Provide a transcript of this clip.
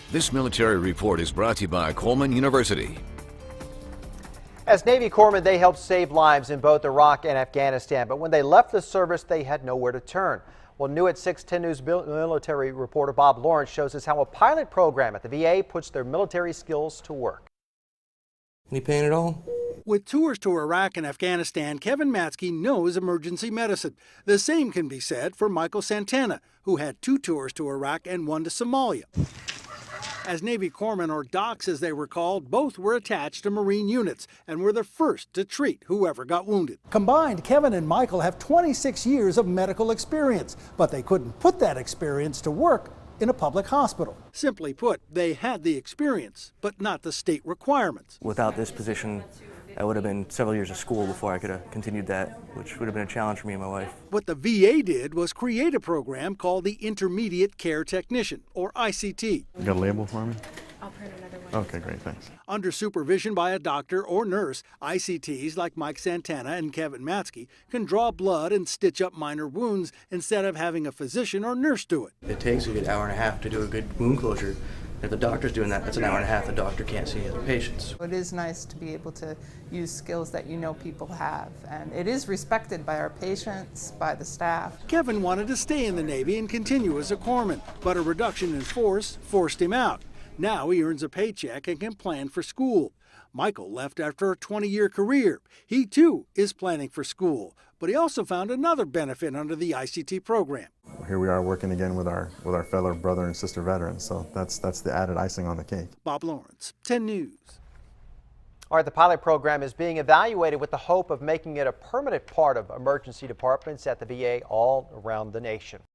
This military report is brought to you by Coleman University. As Navy corpsmen, they helped save lives in both Iraq and Afghanistan, but when they left the service, they had nowhere to turn. Well, new at 610 News military reporter Bob Lawrence shows us how a pilot program at the VA puts their military skills to work. Any pain at all? With tours to Iraq and Afghanistan, Kevin Matzke knows emergency medicine. The same can be said for Michael Santana, who had 2 tours to Iraq and 1 to Somalia. As Navy corpsmen, or docs as they were called, both were attached to Marine units and were the first to treat whoever got wounded. Combined, Kevin and Michael have 26 years of medical experience, but they couldn't put that experience to work in a public hospital. Simply put, they had the experience, but not the state requirements. Without this position, I would have been several years of school before I could have continued that, which would have been a challenge for me and my wife. What the VA did was create a program called the Intermediate Care Technician, or ICT. You got a label for me? I'll print another one. Okay, great, thanks. Under supervision by a doctor or nurse, ICTs like Mike Santana and Kevin Matzke can draw blood and stitch up minor wounds instead of having a physician or nurse do it. It takes a good hour and a half to do a good wound closure. If the doctor's doing that, that's an hour and a half the doctor can't see other patients. It is nice to be able to use skills that people have, and it is respected by our patients, by the staff. Kevin wanted to stay in the Navy and continue as a corpsman, but a reduction in force forced him out. Now he earns a paycheck and can plan for school. Michael left after a 20-year career. He too is planning for school, but he also found another benefit under the ICT program. Here we are working again with our fellow brother and sister veterans, so that's the added icing on the cake. Bob Lawrence, 10 News. All right, the pilot program is being evaluated with the hope of making it a permanent part of emergency departments at the VA all around the nation.